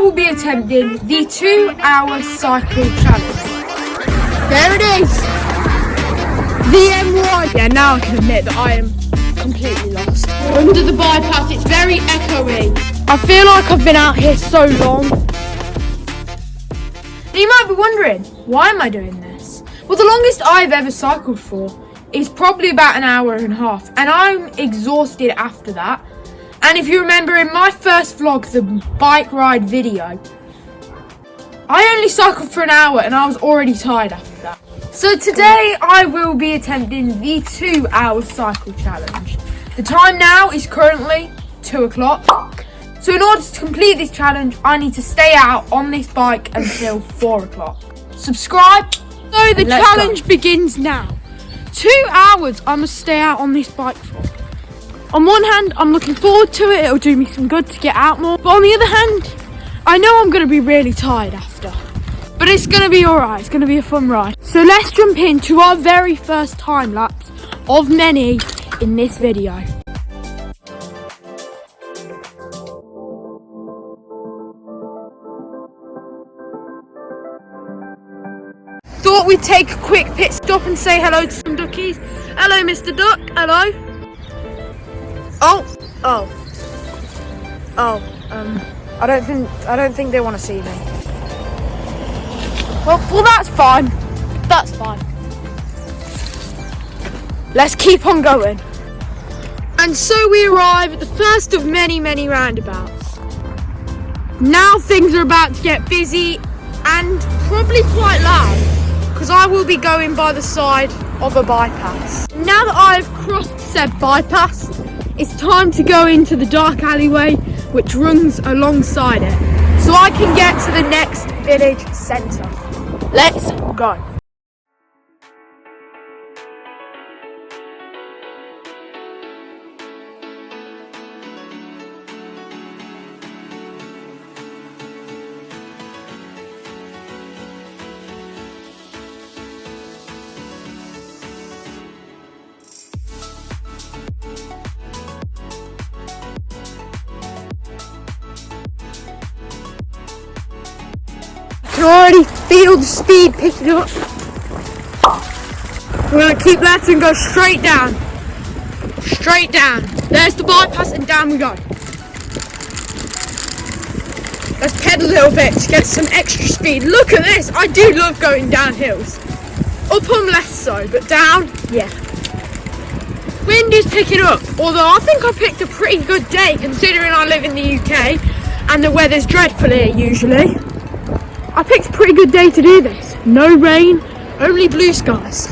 will be attempting the 2-hour cycle challenge. There it is! The M1! Yeah, now I can admit that I am completely lost. Under the bypass, it's very echoey. I feel like I've been out here so long. And you might be wondering, why am I doing this? Well, the longest I've ever cycled for is probably about an hour and a half, and I'm exhausted after that. And if you remember in my first vlog, the bike ride video, I only cycled for an hour and I was already tired after that. So today I will be attempting the 2-hour cycle challenge. The time now is currently 2 o'clock. So in order to complete this challenge, I need to stay out on this bike until 4 o'clock. Subscribe. So the challenge begins now. 2 hours I must stay out on this bike for. On one hand, I'm looking forward to it. It'll do me some good to get out more. But on the other hand, I know I'm going to be really tired after. But it's going to be alright. It's going to be a fun ride. So let's jump into our very first time lapse of many in this video. Thought we'd take a quick pit stop and say hello to some duckies. Hello, Mr. Duck. Hello. I don't think they want to see me. Well, that's fine. That's fine. Let's keep on going. And so we arrive at the first of many, many roundabouts. Now things are about to get busy and probably quite loud, because I will be going by the side of a bypass. Now that I've crossed said bypass, it's time to go into the dark alleyway which runs alongside it, so I can get to the next village centre. Let's go. I can already feel the speed picking up. We're going to keep left and go straight down. Straight down. There's the bypass and down we go. Let's pedal a little bit to get some extra speed. Look at this. I do love going down hills. Up I'm less so, but down, yeah. Wind is picking up, although I think I picked a pretty good day considering I live in the UK and the weather's dreadful here usually. I picked a pretty good day to do this. No rain, only blue skies.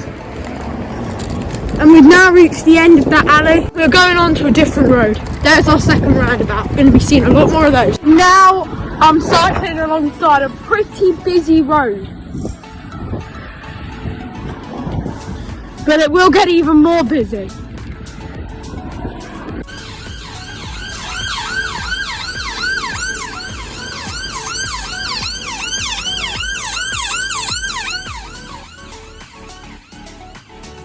And we've now reached the end of that alley. We're going on to a different road. There's our second roundabout. We're going to be seeing a lot more of those. Now I'm cycling alongside a pretty busy road. But it will get even more busy.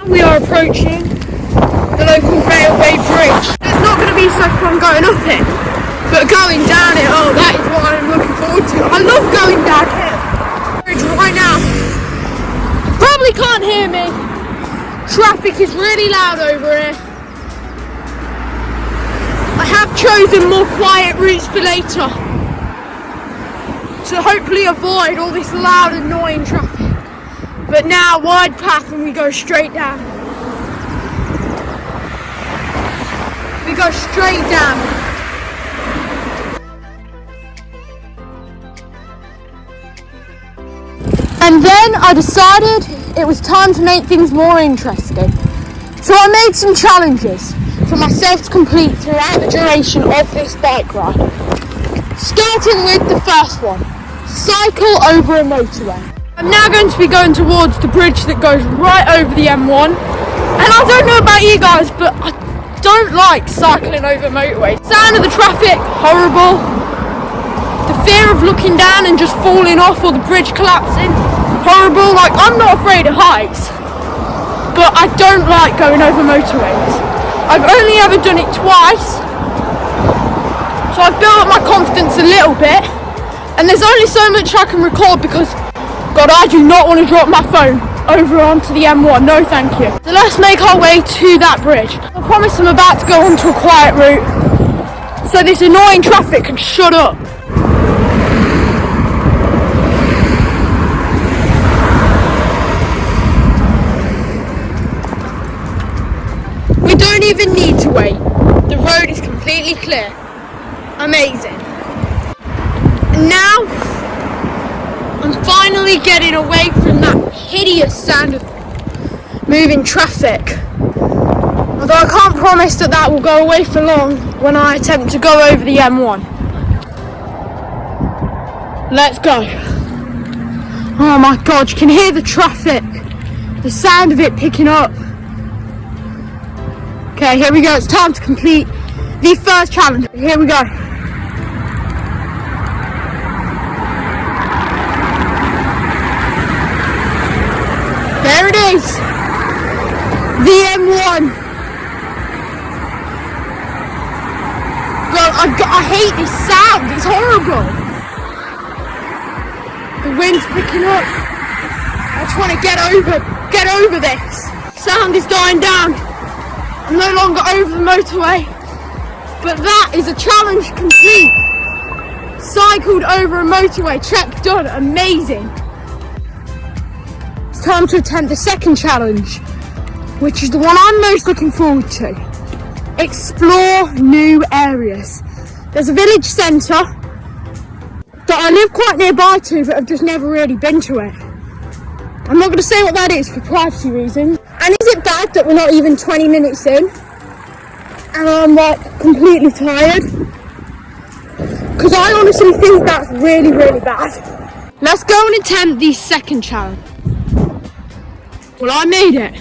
We are approaching the local railway bridge. It's not going to be so fun going up it, but going down it, oh, that is what I'm looking forward to. I love going down here. Bridge right now. Probably can't hear me. Traffic is really loud over here. I have chosen more quiet routes for later to hopefully avoid all this loud, annoying traffic. But now, wide path and we go straight down. We go straight down. And then I decided it was time to make things more interesting. So I made some challenges for myself to complete throughout the duration of this bike ride. Starting with the first one, cycle over a motorway. I'm now going to be going towards the bridge that goes right over the M1. And I don't know about you guys, but I don't like cycling over motorways. Sound of the traffic, horrible. The fear of looking down and just falling off or the bridge collapsing, horrible. Like, I'm not afraid of heights, but I don't like going over motorways. I've only ever done it twice, so I've built up my confidence a little bit. And there's only so much I can record because, God, I do not want to drop my phone over onto the M1. No, thank you. So let's make our way to that bridge. I promise I'm about to go onto a quiet route so this annoying traffic can shut up. We don't even need to wait. The road is completely clear. Amazing. And now, I'm finally getting away from that hideous sound of moving traffic. Although I can't promise that that will go away for long when I attempt to go over the M1. Let's go. Oh my God, you can hear the traffic. The sound of it picking up. Okay, here we go. It's time to complete the first challenge. Here we go. There it is. The M1. God, I hate this sound. It's horrible. The wind's picking up. I just want to get over this. Sound is dying down. I'm no longer over the motorway, but that is a challenge complete. Cycled over a motorway, check done, amazing. It's time to attempt the second challenge, which is the one I'm most looking forward to. Explore new areas. There's a village centre that I live quite nearby to, but I've just never really been to it. I'm not going to say what that is for privacy reasons. And is it bad that we're not even 20 minutes in and I'm like completely tired? Because I honestly think that's really, really bad. Let's go and attempt the second challenge. Well, I made it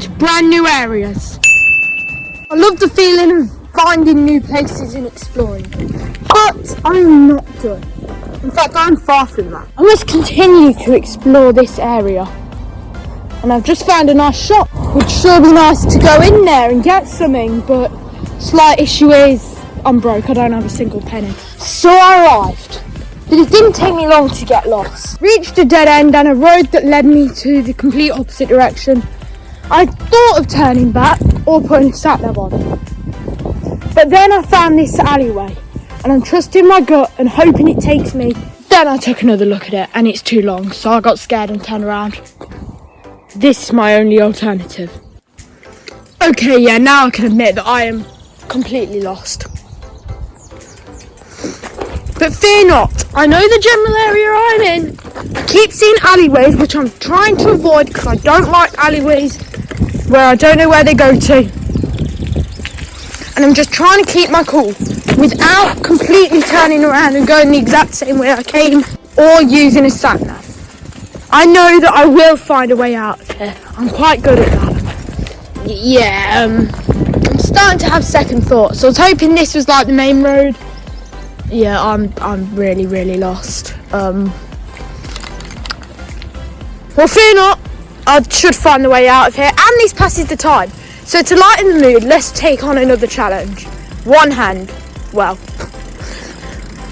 to brand new areas. I love the feeling of finding new places and exploring, but I'm not done. In fact, I'm far from that. I must continue to explore this area. And I've just found a nice shop. Would sure be nice to go in there and get something, but slight issue is I'm broke. I don't have a single penny. So I arrived, but it didn't take me long to get lost. Reached a dead end and a road that led me to the complete opposite direction. I thought of turning back or putting a sat nav on, but then I found this alleyway and I'm trusting my gut and hoping it takes me. Then I took another look at it and it's too long, so I got scared and turned around. This is my only alternative. Okay, yeah, now I can admit that I am completely lost. But fear not, I know the general area I'm in. I keep seeing alleyways, which I'm trying to avoid because I don't like alleyways where I don't know where they go to. And I'm just trying to keep my cool without completely turning around and going the exact same way I came or using a sat nav. I know that I will find a way out of here. I'm quite good at that. I'm starting to have second thoughts. So I was hoping this was like the main road. Yeah, I'm really, really lost. Well, fear not. I should find the way out of here. And this passes the time. So to lighten the mood, let's take on another challenge. One hand. Well,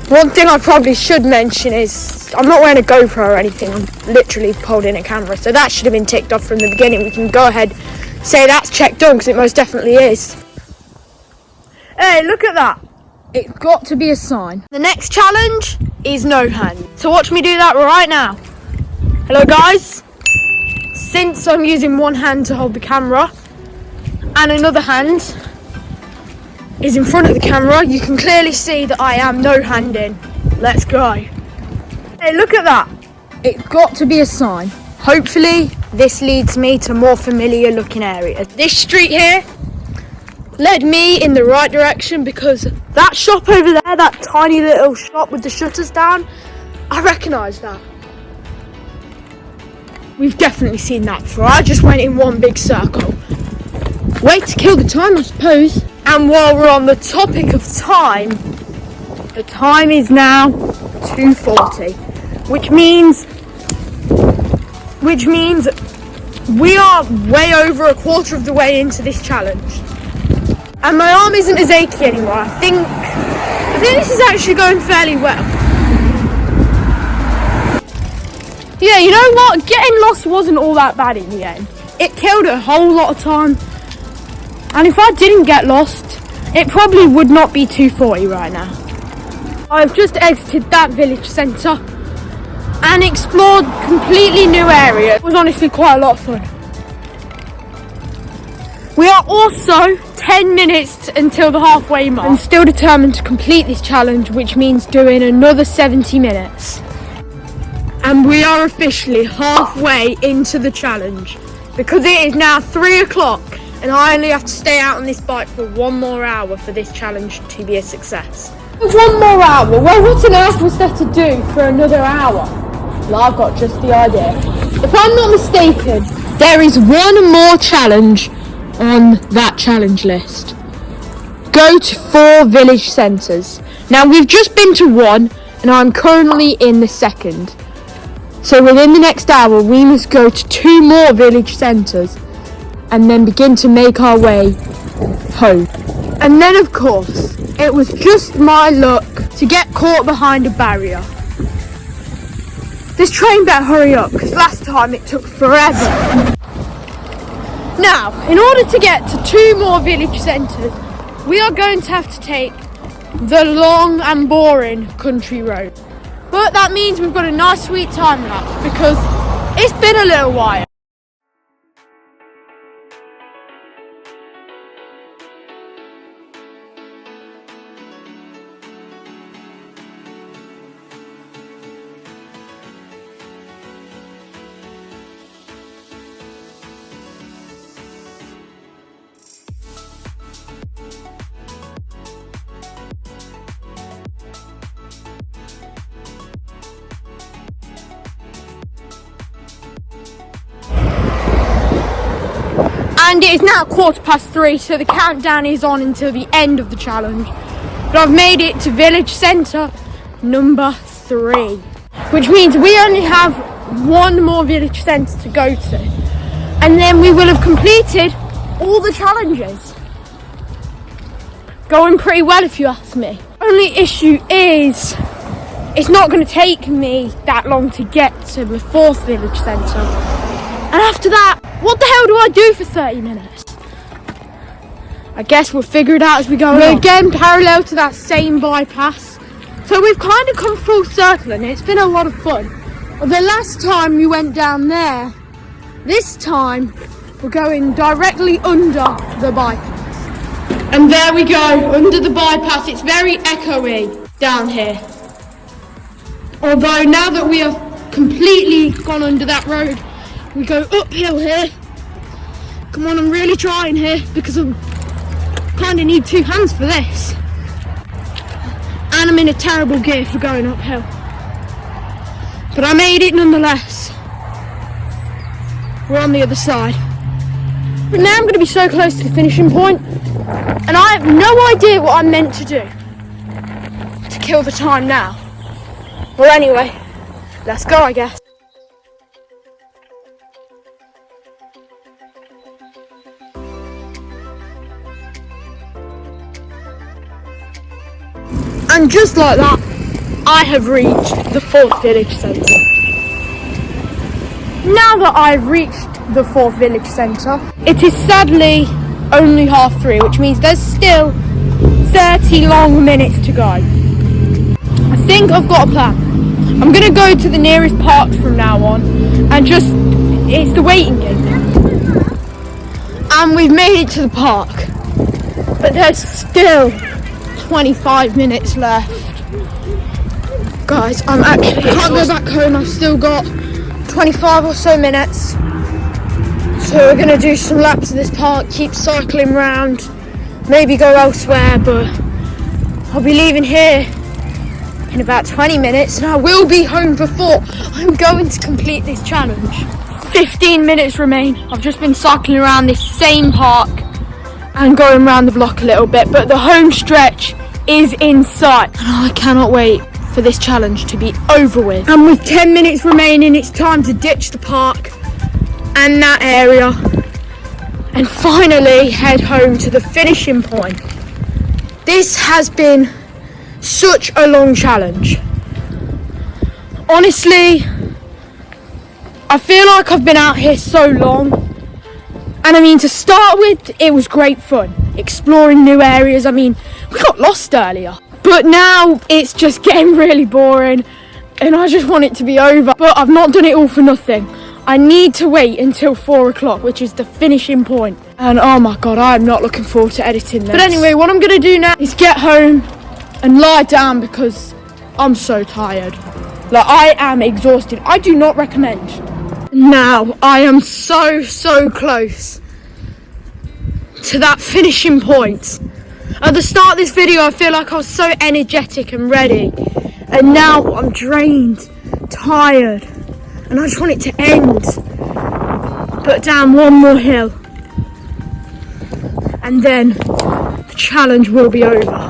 one thing I probably should mention is I'm not wearing a GoPro or anything. I'm literally holding a camera. So that should have been ticked off from the beginning. We can go ahead, say that's checked done, because it most definitely is. Hey, look at that. It's got to be a sign. The next challenge is no hand. So watch me do that right now. Hello guys. Since I'm using one hand to hold the camera and another hand is in front of the camera, you can clearly see that I am no-handing. Let's go. Hey, look at that. It's got to be a sign. Hopefully this leads me to more familiar looking areas. This street here led me in the right direction because that shop over there, that tiny little shop with the shutters down, I recognise that. We've definitely seen that before. I just went in one big circle. Way to kill the time, I suppose. And while we're on the topic of time, the time is now 2:40, which means we are way over a quarter of the way into this challenge. And my arm isn't as achy anymore. I think this is actually going fairly well. Yeah, you know what? Getting lost wasn't all that bad in the end. It killed a whole lot of time. And if I didn't get lost, it probably would not be 2:40 right now. I've just exited that village centre and explored completely new area. It was honestly quite a lot of fun. We are also 10 minutes until the halfway mark. I'm still determined to complete this challenge, which means doing another 70 minutes. And we are officially halfway into the challenge because it is now 3 o'clock and I only have to stay out on this bike for 1 more hour for this challenge to be a success. 1 more hour? Well, what on earth was there to do for another hour? Well, I've got just the idea. If I'm not mistaken, there is one more challenge on that challenge list. Go to 4 village centres. Now, we've just been to 1 and I'm currently in the 2nd. So within the next hour, we must go to 2 more village centres and then begin to make our way home. And then, of course, it was just my luck to get caught behind a barrier. This train better hurry up, because last time it took forever. Now, in order to get to 2 more village centres, we are going to have to take the long and boring country road. But that means we've got a nice sweet time lapse, because it's been a little while. And it is now 3:15, so the countdown is on until the end of the challenge. But I've made it to village centre number 3, which means we only have 1 more village centre to go to. And then we will have completed all the challenges. Going pretty well if you ask me. Only issue is, it's not going to take me that long to get to the 4th village centre. And after that, what the hell do I do for 30 minutes? I guess we'll figure it out as we go along. We're again parallel to that same bypass. So we've kind of come full circle and it's been a lot of fun. Well, the last time we went down there, this time we're going directly under the bypass. And there we go, under the bypass. It's very echoey down here. Although now that we have completely gone under that road, we go uphill here. Come on, I'm really trying here because I kind of need 2 hands for this. And I'm in a terrible gear for going uphill. But I made it nonetheless. We're on the other side. But now I'm going to be so close to the finishing point, and I have no idea what I'm meant to do to kill the time now. Well, anyway, let's go, I guess. And just like that, I have reached the 4th village centre. Now that I've reached the 4th village centre, it is sadly only 3:30, which means there's still 30 long minutes to go. I think I've got a plan. I'm going to go to the nearest park from now on and it's the waiting game. And we've made it to the park, but there's still 25 minutes left. Guys, I can't go back home. I've still got 25 or so minutes. So we're going to do some laps of this park, keep cycling round, maybe go elsewhere, but I'll be leaving here in about 20 minutes and I will be home before I'm going to complete this challenge. 15 minutes remain. I've just been cycling around this same park and going around the block a little bit, but the home stretch is in sight and I cannot wait for this challenge to be over with. And with 10 minutes remaining, it's time to ditch the park and that area and finally head home to the finishing point. This has been such a long challenge. Honestly, I feel like I've been out here so long. And I mean, to start with, it was great fun. Exploring new areas. I mean, we got lost earlier. But now it's just getting really boring. And I just want it to be over. But I've not done it all for nothing. I need to wait until 4 o'clock, which is the finishing point. And oh my god, I'm not looking forward to editing this. But anyway, what I'm going to do now is get home and lie down because I'm so tired. Like, I am exhausted. I do not recommend. Now, I am so close to that finishing point. At the start of this video, I feel like I was so energetic and ready. And now I'm drained, tired, and I just want it to end. But down one more hill. And then the challenge will be over.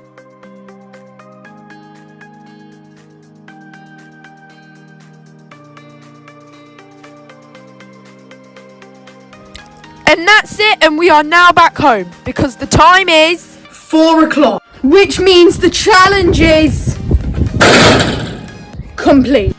And that's it, and we are now back home because the time is 4 o'clock. Which means the challenge is complete.